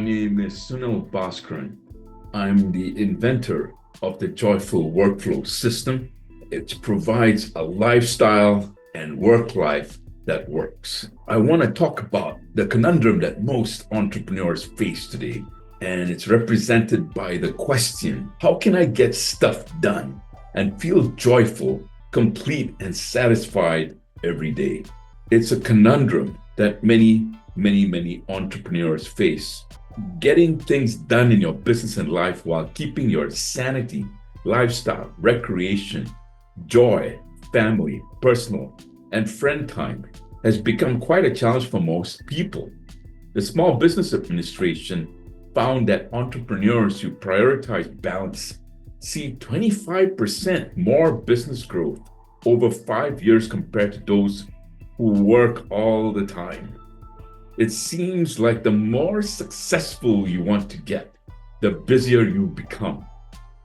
name is Sunil Bhaskaran. I'm the inventor of the Joyful Workflow system. It provides a lifestyle and work life that works. I want to talk about the conundrum that most entrepreneurs face today, and it's represented by the question, how can I get stuff done and feel joyful, complete, and satisfied every day? It's a conundrum that many entrepreneurs face. Getting things done in your business and life while keeping your sanity, lifestyle, recreation, joy, family, personal, and friend time has become quite a challenge for most people. The Small Business Administration found that entrepreneurs who prioritize balance see 25% more business growth over 5 years compared to those who work all the time. It seems like the more successful you want to get, the busier you become,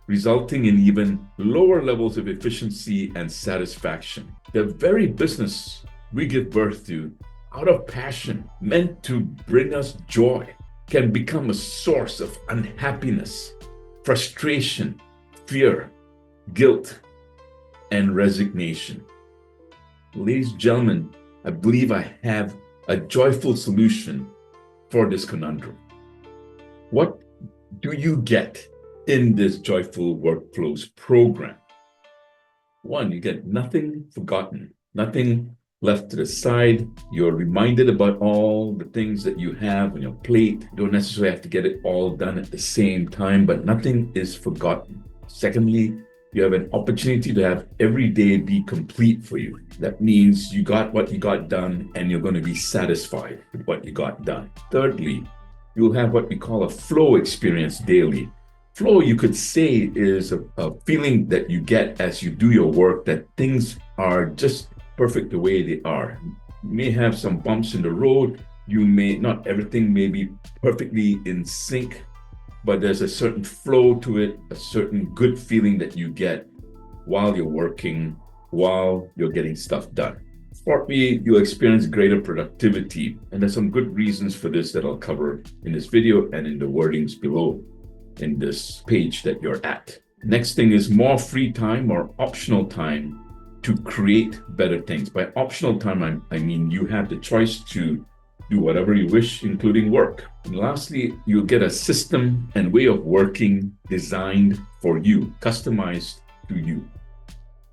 resulting in even lower levels of efficiency and satisfaction. The very business we give birth to, out of passion, meant to bring us joy, can become a source of unhappiness, frustration, fear, guilt, and resignation. Ladies and gentlemen, I believe I have a joyful solution for this conundrum. What do you get in this Joyful Workflows program? One, you get nothing forgotten, nothing left to the side. You're reminded about all the things that you have on your plate. You don't necessarily have to get it all done at the same time, but nothing is forgotten. Secondly, you have an opportunity to have every day be complete for you. That means you got what you got done and you're going to be satisfied with what you got done. Thirdly, you'll have what we call a flow experience daily. Flow, you could say, is a feeling that you get as you do your work, that things are just perfect the way they are. You may have some bumps in the road. Not everything may be perfectly in sync, but there's a certain flow to it, a certain good feeling that you get while you're working, while you're getting stuff done. Fourthly, you'll experience greater productivity. And there's some good reasons for this that I'll cover in this video and in the wordings below in this page that you're at. Next thing is more free time or optional time to create better things. By optional time, I mean you have the choice to do whatever you wish, including work. And lastly, you'll get a system and way of working designed for you, customized to you.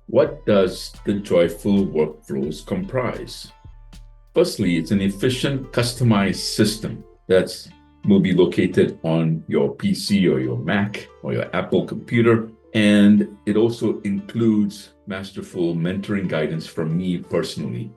What does the Joyful Workflows comprise? Firstly, it's an efficient, customized system that will be located on your PC or your Mac or your Apple computer. And it also includes masterful mentoring guidance from me personally,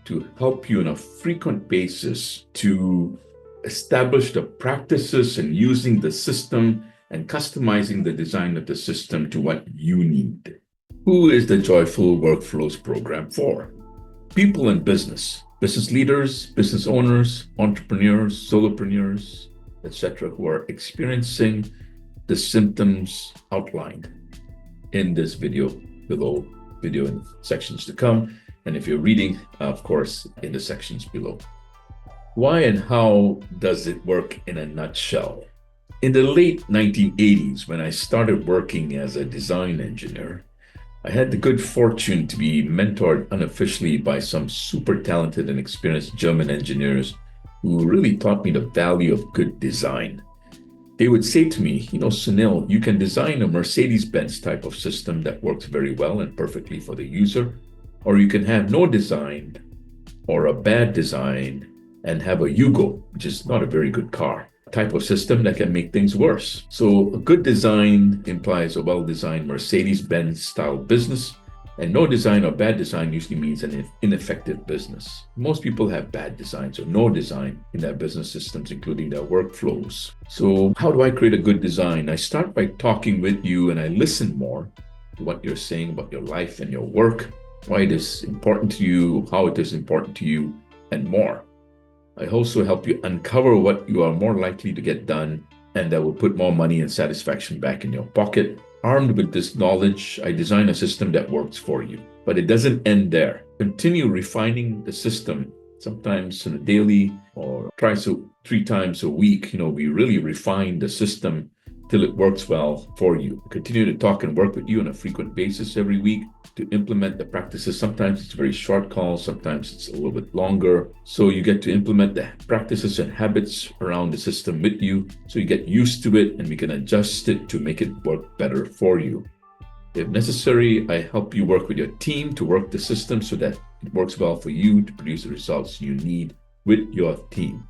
to help you on a frequent basis to establish the practices and using the system and customizing the design of the system to what you need. Who is the Joyful Workflows program for? People in business leaders, business owners, entrepreneurs, solopreneurs, etc., who are experiencing the symptoms outlined in this video below, video in sections to come. And if you're reading, of course, in the sections below. Why and how does it work in a nutshell? In the late 1980s, when I started working as a design engineer, I had the good fortune to be mentored unofficially by some super talented and experienced German engineers who really taught me the value of good design. They would say to me, Sunil, you can design a Mercedes-Benz type of system that works very well and perfectly for the user, or you can have no design or a bad design and have a Yugo, which is not a very good car, type of system that can make things worse. So a good design implies a well-designed Mercedes-Benz style business, and no design or bad design usually means an ineffective business. Most people have bad designs or no design in their business systems, including their workflows. So how do I create a good design? I start by talking with you and I listen more to what you're saying about your life and your work, why it is important to you, how it is important to you, and more. I also help you uncover what you are more likely to get done and that will put more money and satisfaction back in your pocket. Armed with this knowledge, I design a system that works for you. But it doesn't end there. Continue refining the system sometimes on a daily or three times a week. We really refine the system till it works well for you. Continue to talk and work with you on a frequent basis every week to implement the practices. Sometimes it's very short calls, sometimes it's a little bit longer. So you get to implement the practices and habits around the system with you. So you get used to it and we can adjust it to make it work better for you. If necessary, I help you work with your team to work the system so that it works well for you to produce the results you need with your team.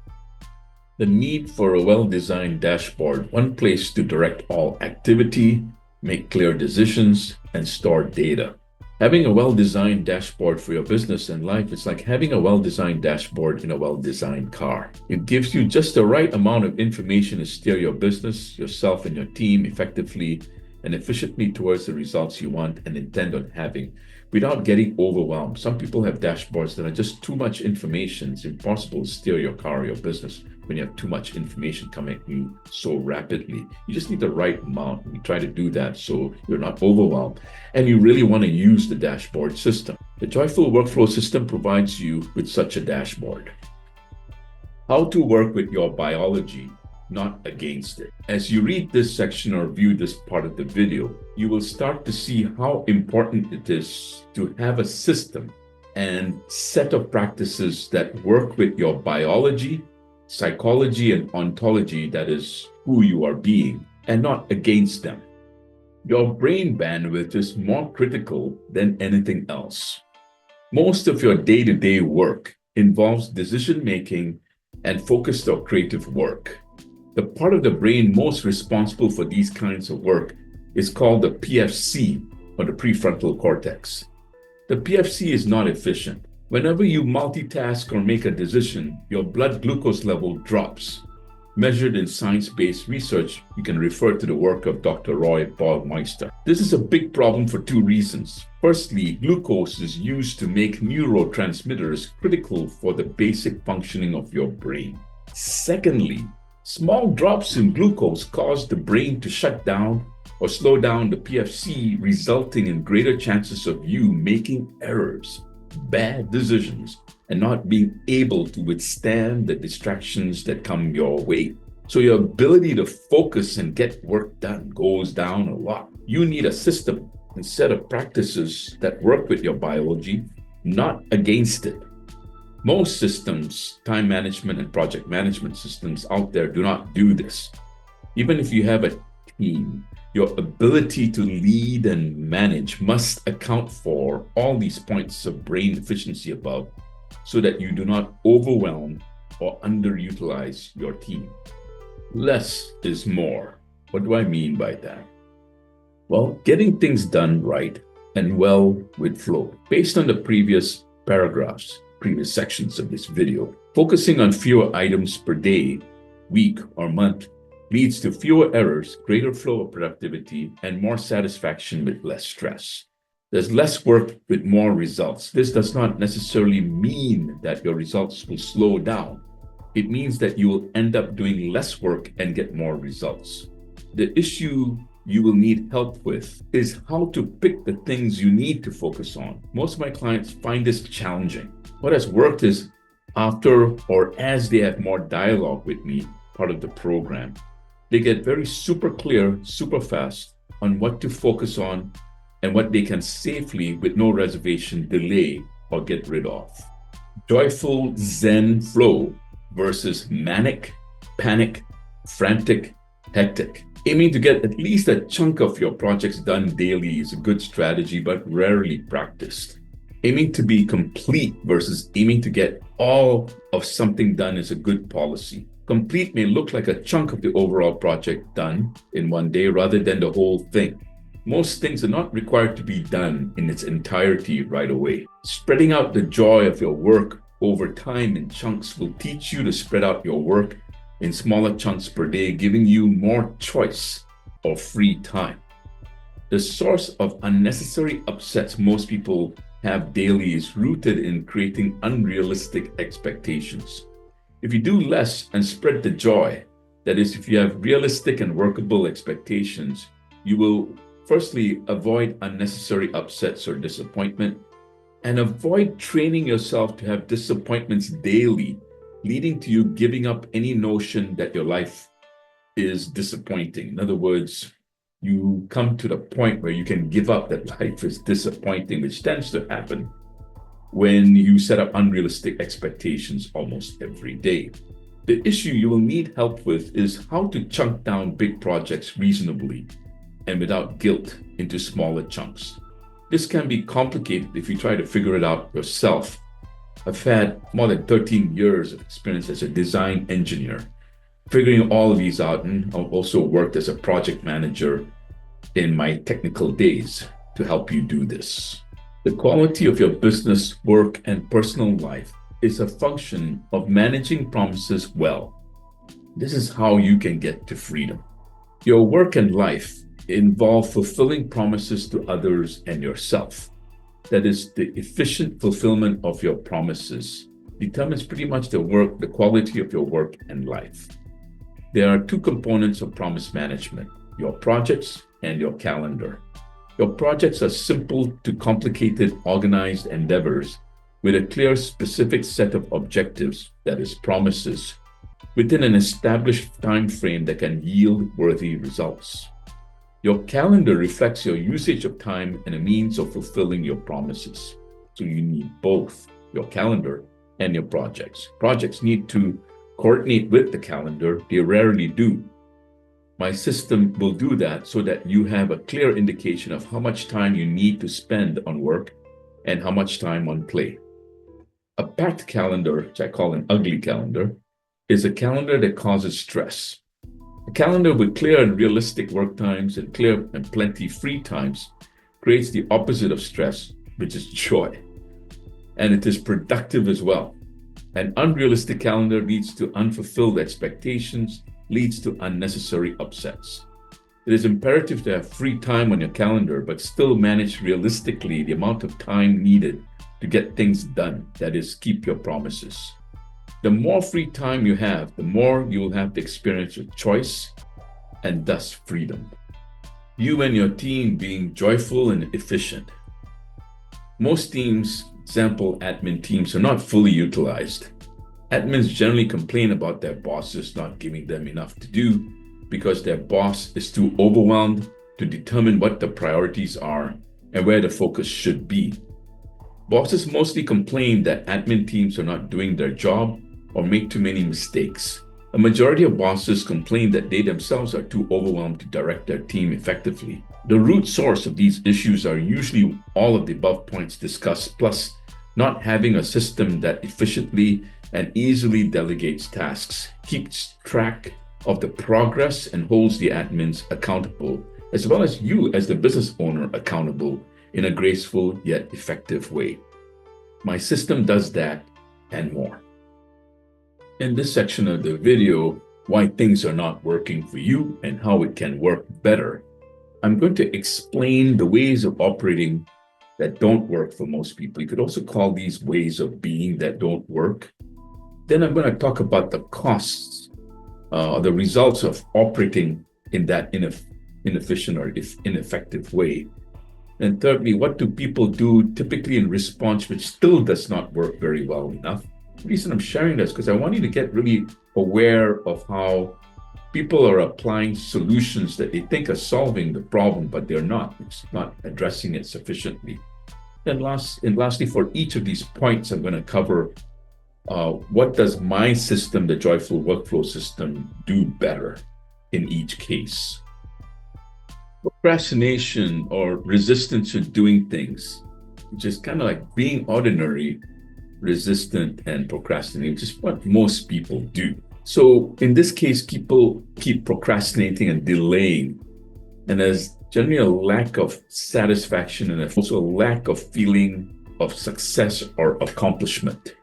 The need for a well-designed dashboard, one place to direct all activity, make clear decisions, and store data. Having a well-designed dashboard for your business and life is like having a well-designed dashboard in a well-designed car. It gives you just the right amount of information to steer your business, yourself, and your team effectively and efficiently towards the results you want and intend on having without getting overwhelmed. Some people have dashboards that are just too much information. It's impossible to steer your car or your business when you have too much information coming at you so rapidly. You just need the right amount. We try to do that so you're not overwhelmed. And you really want to use the dashboard system. The Joyful Workflow System provides you with such a dashboard. How to work with your biology, not against it. As you read this section or view this part of the video, you will start to see how important it is to have a system and set of practices that work with your biology, psychology, and ontology, that is who you are being, and not against them. Your brain bandwidth is more critical than anything else. Most of your day-to-day work involves decision-making and focused or creative work. The part of the brain most responsible for these kinds of work is called the PFC, or the prefrontal cortex. The PFC is not efficient. Whenever you multitask or make a decision, your blood glucose level drops. Measured in science-based research, you can refer to the work of Dr. Roy Baumeister. This is a big problem for two reasons. Firstly, glucose is used to make neurotransmitters critical for the basic functioning of your brain. Secondly, small drops in glucose cause the brain to shut down or slow down the PFC, resulting in greater chances of you making errors, bad decisions, and not being able to withstand the distractions that come your way. So your ability to focus and get work done goes down a lot. You need a system and set of practices that work with your biology, not against it. Most systems, time management and project management systems out there do not do this. Even if you have a team, your ability to lead and manage must account for all these points of brain efficiency above so that you do not overwhelm or underutilize your team. Less is more. What do I mean by that? Well, getting things done right and well with flow. Based on the previous sections of this video, focusing on fewer items per day, week, or month leads to fewer errors, greater flow of productivity, and more satisfaction with less stress. There's less work with more results. This does not necessarily mean that your results will slow down. It means that you will end up doing less work and get more results. The issue you will need help with is how to pick the things you need to focus on. Most of my clients find this challenging. What has worked is after or as they have more dialogue with me, part of the program, they get very super clear, super fast on what to focus on and what they can safely, with no reservation, delay or get rid of. Joyful Zen flow versus manic, panic, frantic, hectic. Aiming to get at least a chunk of your projects done daily is a good strategy, but rarely practiced. Aiming to be complete versus aiming to get all of something done is a good policy. Complete may look like a chunk of the overall project done in one day rather than the whole thing. Most things are not required to be done in its entirety right away. Spreading out the joy of your work over time in chunks will teach you to spread out your work in smaller chunks per day, giving you more choice of free time. The source of unnecessary upsets most people have daily is rooted in creating unrealistic expectations. If you do less and spread the joy, that is, if you have realistic and workable expectations, you will firstly avoid unnecessary upsets or disappointment. And avoid training yourself to have disappointments daily, leading to you giving up any notion that your life is disappointing. In other words, you come to the point where you can give up that life is disappointing, which tends to happen when you set up unrealistic expectations almost every day. The issue you will need help with is how to chunk down big projects reasonably and without guilt into smaller chunks. This can be complicated if you try to figure it out yourself. I've had more than 13 years of experience as a design engineer, figuring all of these out, and I've also worked as a project manager in my technical days to help you do this. The quality of your business, work, and personal life is a function of managing promises well. This is how you can get to freedom. Your work and life involve fulfilling promises to others and yourself. That is, the efficient fulfillment of your promises determines pretty much the quality of your work and life. There are two components of promise management: your projects and your calendar. Your projects are simple to complicated, organized endeavors with a clear, specific set of objectives, that is, promises, within an established time frame that can yield worthy results. Your calendar reflects your usage of time and a means of fulfilling your promises. So you need both your calendar and your projects. Projects need to coordinate with the calendar. They rarely do. My system will do that so that you have a clear indication of how much time you need to spend on work and how much time on play. A packed calendar, which I call an ugly calendar, is a calendar that causes stress. A calendar with clear and realistic work times and clear and plenty free times creates the opposite of stress, which is joy. And it is productive as well. An unrealistic calendar leads to unfulfilled expectations, leads to unnecessary upsets. It is imperative to have free time on your calendar, but still manage realistically the amount of time needed to get things done, that is, keep your promises. The more free time you have, the more you will have the experience of choice and thus freedom. You and your team being joyful and efficient. Most teams, example admin teams, are not fully utilized. Admins generally complain about their bosses not giving them enough to do because their boss is too overwhelmed to determine what the priorities are and where the focus should be. Bosses mostly complain that admin teams are not doing their job or make too many mistakes. A majority of bosses complain that they themselves are too overwhelmed to direct their team effectively. The root source of these issues are usually all of the above points discussed, plus not having a system that efficiently and easily delegates tasks, keeps track of the progress, and holds the admins accountable, as well as you as the business owner accountable in a graceful yet effective way. My system does that and more. In this section of the video, why things are not working for you and how it can work better, I'm going to explain the ways of operating that don't work for most people. You could also call these ways of being that don't work. Then I'm going to talk about the costs, the results of operating in that inefficient or ineffective way. And thirdly, what do people do typically in response which still does not work very well enough? The reason I'm sharing this because I want you to get really aware of how people are applying solutions that they think are solving the problem, but they're not. It's not addressing it sufficiently. And lastly, for each of these points, I'm going to cover what does my system, the Joyful Workflow System, do better in each case. Procrastination or resistance to doing things, which is kind of like being ordinary, resistant, and procrastinating, which is what most people do. So in this case, people keep procrastinating and delaying, and there's generally a lack of satisfaction and also a lack of feeling of success or accomplishment.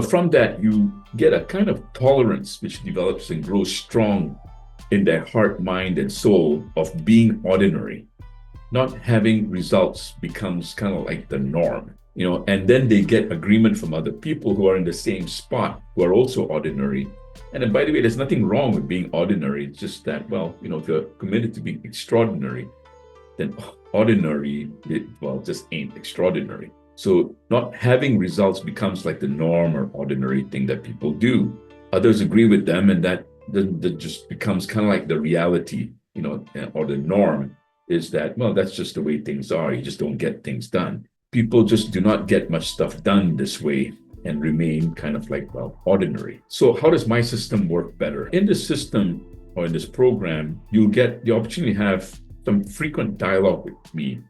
From that, you get a kind of tolerance which develops and grows strong in their heart, mind, and soul of being ordinary. Not having results becomes kind of like the norm, and then they get agreement from other people who are in the same spot, who are also ordinary. And then, by the way, there's nothing wrong with being ordinary. It's just that, if you're committed to being extraordinary, then ordinary, just ain't extraordinary. So not having results becomes like the norm or ordinary thing that people do. Others agree with them, and that just becomes kind of like the reality, or the norm is that, well, that's just the way things are. You just don't get things done. People just do not get much stuff done this way and remain kind of like, well, ordinary. So how does my system work better? In this system or in this program, you'll get the opportunity to have some frequent dialogue with me,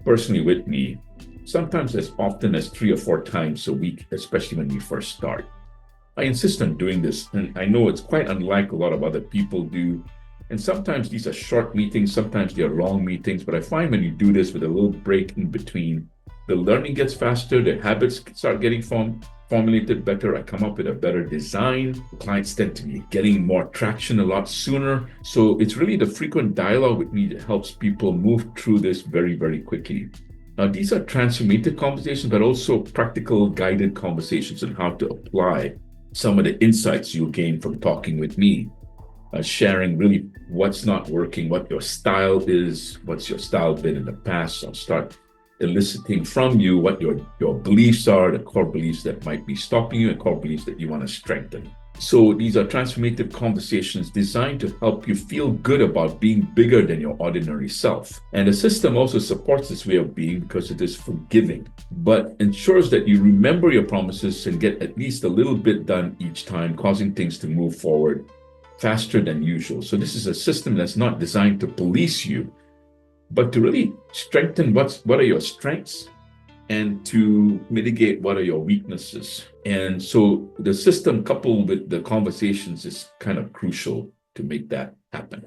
personally with me, sometimes as often as 3 or 4 times a week, especially when we first start. I insist on doing this, and I know it's quite unlike a lot of other people do. And sometimes these are short meetings, sometimes they are long meetings, but I find when you do this with a little break in between, the learning gets faster, the habits start getting formulated better. I come up with a better design. Clients tend to be getting more traction a lot sooner. So it's really the frequent dialogue with me that helps people move through this very, very quickly. Now, these are transformative conversations, but also practical guided conversations on how to apply some of the insights you'll gain from talking with me. Sharing really what's not working, what your style is, what's your style been in the past. I'll start eliciting from you what your beliefs are, the core beliefs that might be stopping you, and core beliefs that you want to strengthen. So these are transformative conversations designed to help you feel good about being bigger than your ordinary self. And the system also supports this way of being because it is forgiving, but ensures that you remember your promises and get at least a little bit done each time, causing things to move forward faster than usual. So this is a system that's not designed to police you, but to really strengthen what are your strengths and to mitigate what are your weaknesses. And so the system coupled with the conversations is kind of crucial to make that happen.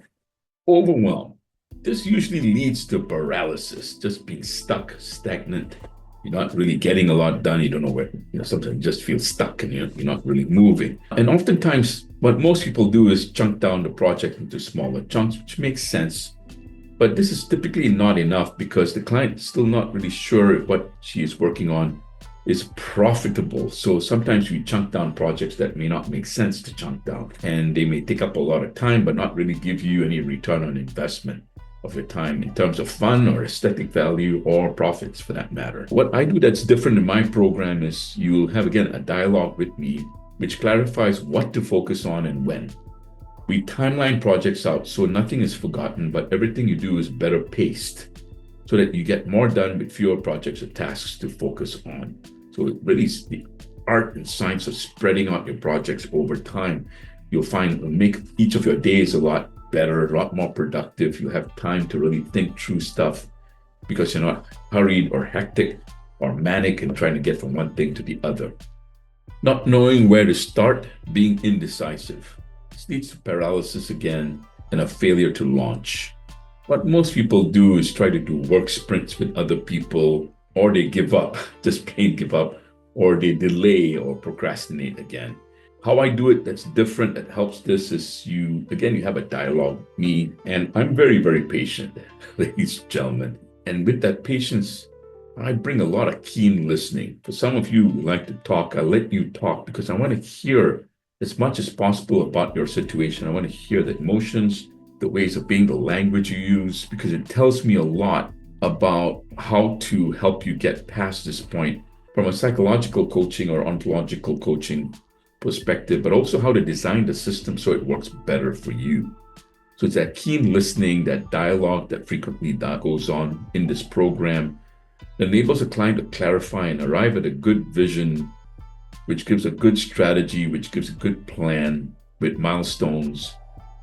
Overwhelm. This usually leads to paralysis, just being stuck, stagnant. You're not really getting a lot done. You don't know where, sometimes you just feel stuck and you're not really moving. And oftentimes what most people do is chunk down the project into smaller chunks, which makes sense. But this is typically not enough because the client is still not really sure if what she is working on is profitable. So sometimes we chunk down projects that may not make sense to chunk down, and they may take up a lot of time, but not really give you any return on investment of your time in terms of fun or aesthetic value or profits for that matter. What I do that's different in my program is you'll have, again, a dialogue with me, which clarifies what to focus on and when. We timeline projects out so nothing is forgotten, but everything you do is better paced so that you get more done with fewer projects or tasks to focus on. So it really is the art and science of spreading out your projects over time. You'll find it'll make each of your days a lot better, a lot more productive. You have time to really think through stuff because you're not hurried or hectic or manic and trying to get from one thing to the other. Not knowing where to start, being indecisive. This leads to paralysis again and a failure to launch. What most people do is try to do work sprints with other people, or they give up, just plain give up, or they delay or procrastinate again. How I do it that's different, that helps this is you have a dialogue with me, and I'm very, very patient, ladies and gentlemen. And with that patience, I bring a lot of keen listening. For some of you who like to talk, I'll let you talk because I want to hear as much as possible about your situation. I want to hear the emotions, the ways of being, the language you use, because it tells me a lot about how to help you get past this point from a psychological coaching or ontological coaching perspective, but also how to design the system so it works better for you. So it's that keen listening, that dialogue that frequently goes on in this program that enables a client to clarify and arrive at a good vision, which gives a good strategy, which gives a good plan with milestones,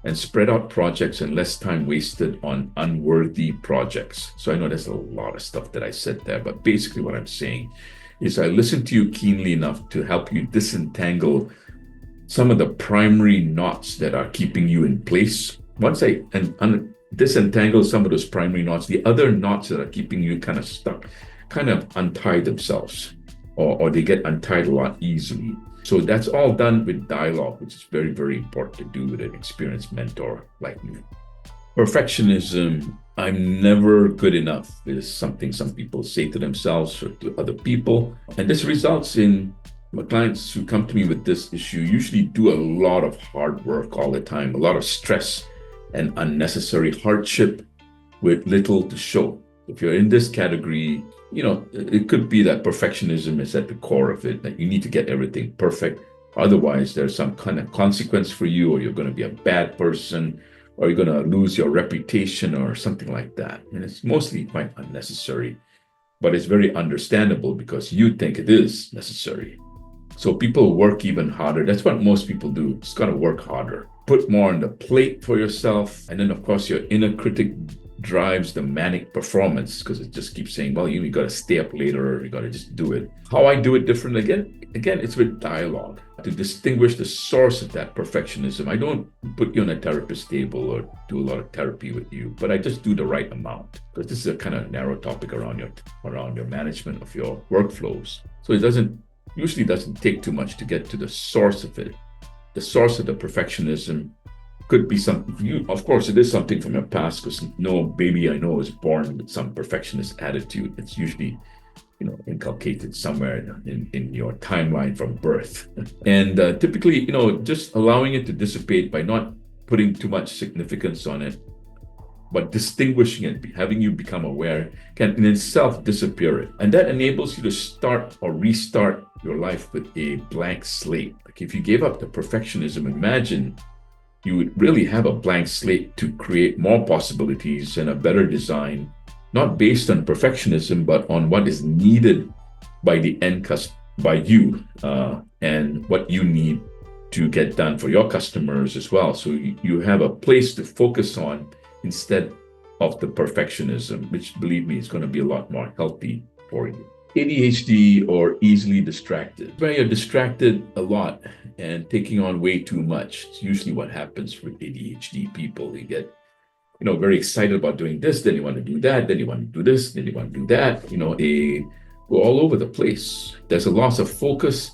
and spread out projects and less time wasted on unworthy projects. So I know there's a lot of stuff that I said there, but basically what I'm saying is I listen to you keenly enough to help you disentangle some of the primary knots that are keeping you in place. Once I disentangle some of those primary knots, the other knots that are keeping you kind of stuck kind of untie themselves, or they get untied a lot easily. So that's all done with dialogue, which is very, very important to do with an experienced mentor like me. Perfectionism, I'm never good enough, is something some people say to themselves or to other people. And this results in my clients who come to me with this issue usually do a lot of hard work all the time, a lot of stress and unnecessary hardship with little to show. If you're in this category, it could be that perfectionism is at the core of it, that you need to get everything perfect. Otherwise, there's some kind of consequence for you, or you're going to be a bad person, or you're going to lose your reputation or something like that. And it's mostly quite unnecessary, but it's very understandable because you think it is necessary. So people work even harder. That's what most people do. Just got to work harder. Put more on the plate for yourself. And then, of course, your inner critic drives the manic performance because it just keeps saying, well, you got to stay up later, or you got to just do it. How I do it different again, it's with dialogue to distinguish the source of that perfectionism. I don't put you on a therapist table or do a lot of therapy with you, but I just do the right amount because this is a kind of narrow topic around your management of your workflows. So it usually doesn't take too much to get to the source of it. The source of the perfectionism could be something, of course, it is something from your past, because no baby I know is born with some perfectionist attitude. It's usually, inculcated somewhere in your timeline from birth. And typically, just allowing it to dissipate by not putting too much significance on it, but distinguishing it, having you become aware, can in itself disappear it. And that enables you to start or restart your life with a blank slate. Like if you gave up the perfectionism, imagine you would really have a blank slate to create more possibilities and a better design, not based on perfectionism, but on what is needed by the end customer, by you, and what you need to get done for your customers as well. So you have a place to focus on instead of the perfectionism, which, believe me, is going to be a lot more healthy for you. ADHD, or easily distracted, where you're distracted a lot and taking on way too much. It's usually what happens with ADHD people. They get, very excited about doing this, then you want to do that, then you want to do this, then you want to do that. They go all over the place. There's a loss of focus,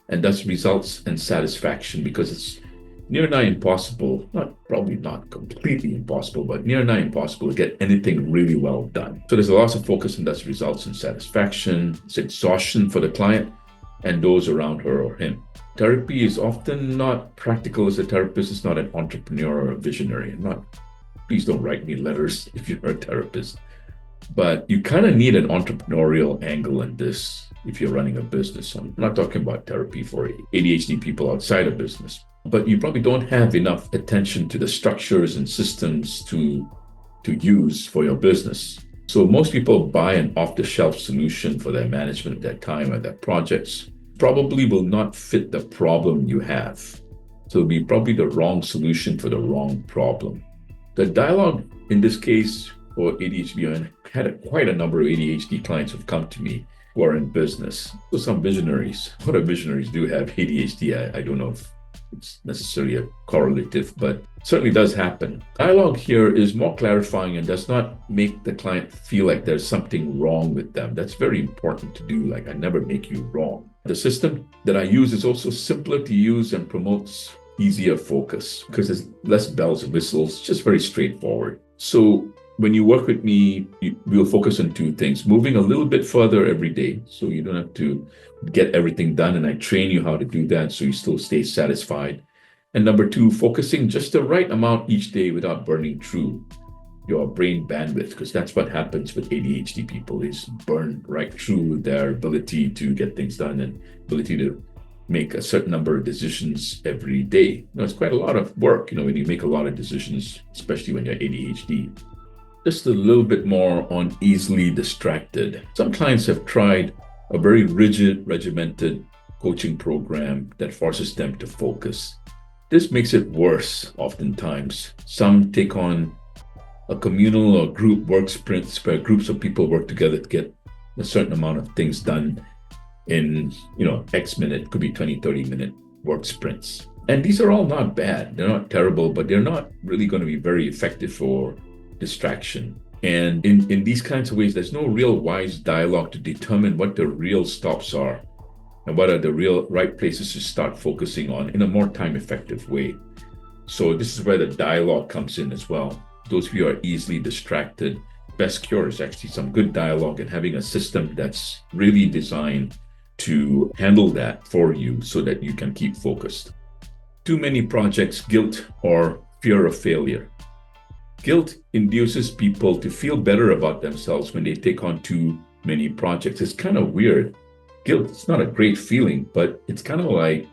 and thus results in satisfaction, because it's near nigh impossible, probably not completely impossible, but near nigh impossible to get anything really well done. So there's a loss of focus, and thus results in satisfaction. It's exhaustion for the client and those around her or him. Therapy is often not practical as a therapist. It's not an entrepreneur or a visionary. Please don't write me letters if you're a therapist. But you kind of need an entrepreneurial angle in this if you're running a business. I'm not talking about therapy for ADHD people outside of business. But you probably don't have enough attention to the structures and systems to use for your business. So most people buy an off-the-shelf solution for their management at their time or their projects. Probably will not fit the problem you have. So it'll be probably the wrong solution for the wrong problem. The dialogue in this case for ADHD, and had quite a number of ADHD clients who've come to me who are in business. So some visionaries. A lot of visionaries do have ADHD. I don't know if it's necessarily a correlative, but certainly does happen. Dialogue here is more clarifying and does not make the client feel like there's something wrong with them. That's very important to do. Like, I never make you wrong. The system that I use is also simpler to use and promotes easier focus because there's less bells and whistles, just very straightforward. So when you work with me, we'll focus on two things: moving a little bit further every day, so you don't have to get everything done, and I train you how to do that so you still stay satisfied. And number two, focusing just the right amount each day without burning through your brain bandwidth, because that's what happens with ADHD people, is burn right through their ability to get things done and ability to make a certain number of decisions every day. It's quite a lot of work, when you make a lot of decisions, especially when you're ADHD. Just a little bit more on easily distracted. Some clients have tried a very rigid, regimented coaching program that forces them to focus. This makes it worse oftentimes. Some take on a communal or group work sprints where groups of people work together to get a certain amount of things done in, X minute, could be 20, 30-minute work sprints. And these are all not bad. They're not terrible, but they're not really going to be very effective for distraction. And in these kinds of ways, there's no real wise dialogue to determine what the real stops are and what are the real right places to start focusing on in a more time-effective way. So this is where the dialogue comes in as well. Those of you who are easily distracted, best cure is actually some good dialogue and having a system that's really designed to handle that for you so that you can keep focused. Too many projects, guilt or fear of failure. Guilt induces people to feel better about themselves when they take on too many projects. It's kind of weird. Guilt, it's not a great feeling, but it's kind of like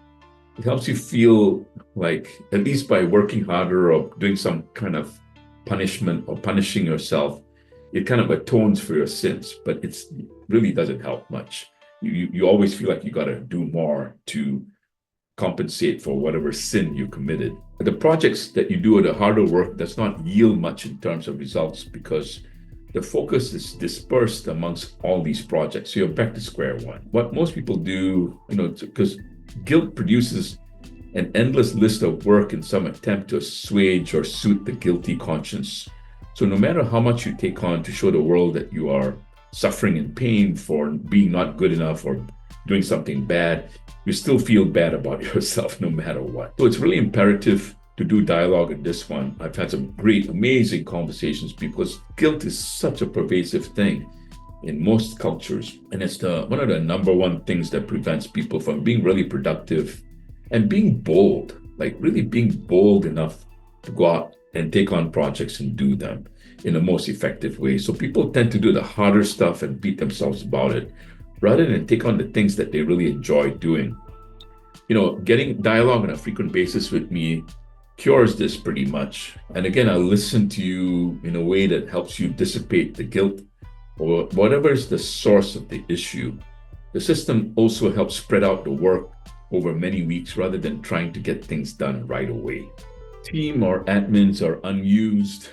it helps you feel like, at least by working harder or doing some kind of punishment or punishing yourself, it kind of atones for your sins, but it really doesn't help much. You always feel like you got to do more to compensate for whatever sin you committed. The projects that you do or the harder work does not yield much in terms of results because the focus is dispersed amongst all these projects. So you're back to square one. What most people do, because guilt produces an endless list of work in some attempt to assuage or soothe the guilty conscience. So no matter how much you take on to show the world that you are suffering and pain for being not good enough or doing something bad, you still feel bad about yourself no matter what. So it's really imperative to do dialogue in this one. I've had some great, amazing conversations because guilt is such a pervasive thing in most cultures. And it's one of the number one things that prevents people from being really productive and being bold, like really being bold enough to go out and take on projects and do them in the most effective way. So people tend to do the harder stuff and beat themselves about it rather than take on the things that they really enjoy doing. Getting dialogue on a frequent basis with me cures this pretty much. And again, I'll listen to you in a way that helps you dissipate the guilt or whatever is the source of the issue. The system also helps spread out the work over many weeks rather than trying to get things done right away. Team or admins are unused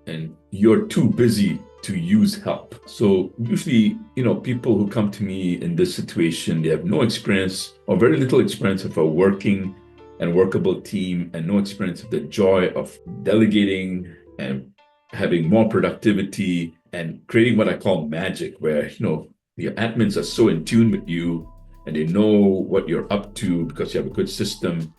and you're too busy to use help. So usually, people who come to me in this situation, they have no experience or very little experience of a working and workable team and no experience of the joy of delegating and having more productivity and creating what I call magic, where, your admins are so in tune with you and they know what you're up to because you have a good system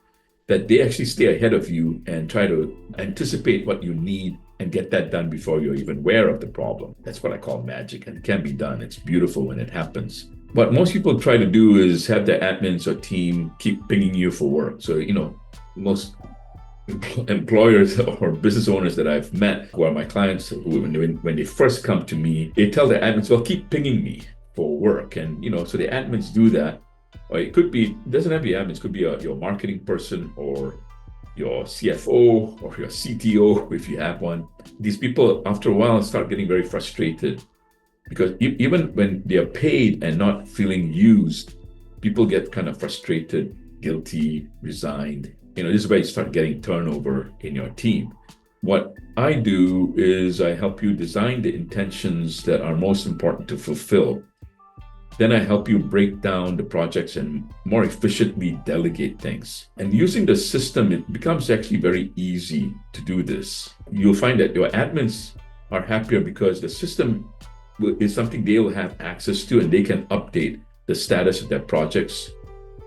that they actually stay ahead of you and try to anticipate what you need and get that done before you're even aware of the problem. That's what I call magic, and it can be done. It's beautiful when it happens. What most people try to do is have their admins or team keep pinging you for work. So, most employers or business owners that I've met who are my clients, who when they first come to me, they tell their admins, well, keep pinging me for work. And, so the admins do that. Or it doesn't have to be admins, it could be your marketing person or your CFO or your CTO, if you have one. These people, after a while, start getting very frustrated because even when they are paid and not feeling used, people get kind of frustrated, guilty, resigned. This is where you start getting turnover in your team. What I do is I help you design the intentions that are most important to fulfill. Then I help you break down the projects and more efficiently delegate things. And using the system, it becomes actually very easy to do this. You'll find that your admins are happier because the system is something they will have access to and they can update the status of their projects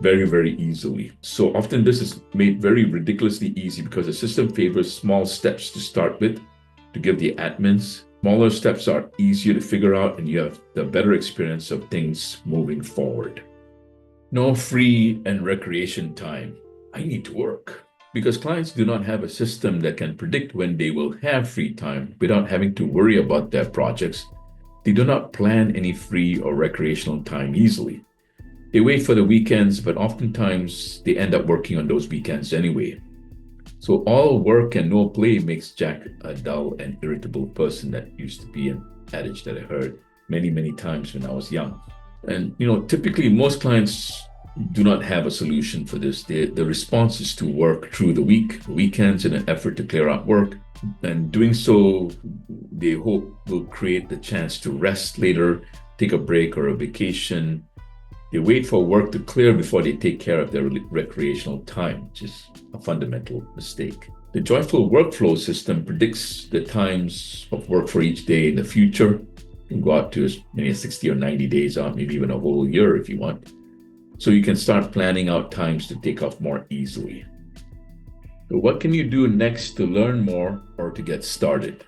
very, very easily. So often this is made very ridiculously easy because the system favors small steps to start with to give the admins. Smaller steps are easier to figure out and you have the better experience of things moving forward. No free and recreation time. I need to work. Because clients do not have a system that can predict when they will have free time without having to worry about their projects, they do not plan any free or recreational time easily. They wait for the weekends, but oftentimes they end up working on those weekends anyway. So all work and no play makes Jack a dull and irritable person. That used to be an adage that I heard many, many times when I was young. And, typically most clients do not have a solution for this. The response is to work through the weekends in an effort to clear out work. And doing so, they hope will create the chance to rest later, take a break or a vacation. They wait for work to clear before they take care of their recreational time, which is a fundamental mistake. The Joyful Workflow system predicts the times of work for each day in the future. You can go out to as many as 60 or 90 days out, maybe even a whole year if you want. So you can start planning out times to take off more easily. So what can you do next to learn more or to get started?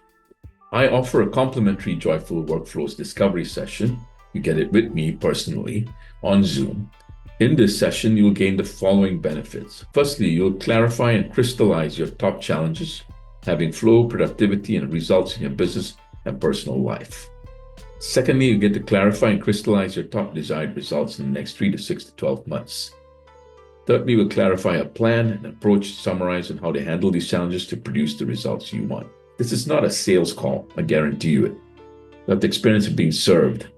I offer a complimentary Joyful Workflows discovery session. You get it with me personally on Zoom. In this session, you'll gain the following benefits. Firstly, you'll clarify and crystallize your top challenges, having flow, productivity, and results in your business and personal life. Secondly, you get to clarify and crystallize your top desired results in the next 3 to 6 to 12 months. Thirdly, we'll clarify a plan and approach, summarize on how to handle these challenges to produce the results you want. This is not a sales call, I guarantee you it. You have the experience of being served.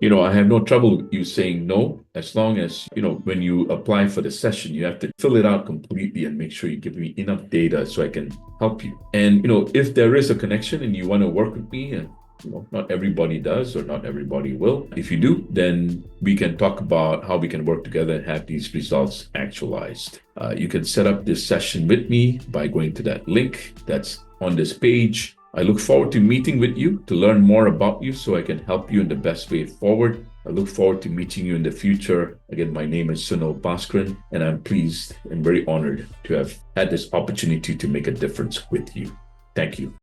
I have no trouble with you saying no, as long as, when you apply for the session, you have to fill it out completely and make sure you give me enough data so I can help you. And, if there is a connection and you want to work with me, and not everybody does or not everybody will. If you do, then we can talk about how we can work together and have these results actualized. You can set up this session with me by going to that link that's on this page. I look forward to meeting with you to learn more about you so I can help you in the best way forward. I look forward to meeting you in the future. Again, my name is Sunil Bhaskaran, and I'm pleased and very honored to have had this opportunity to make a difference with you. Thank you.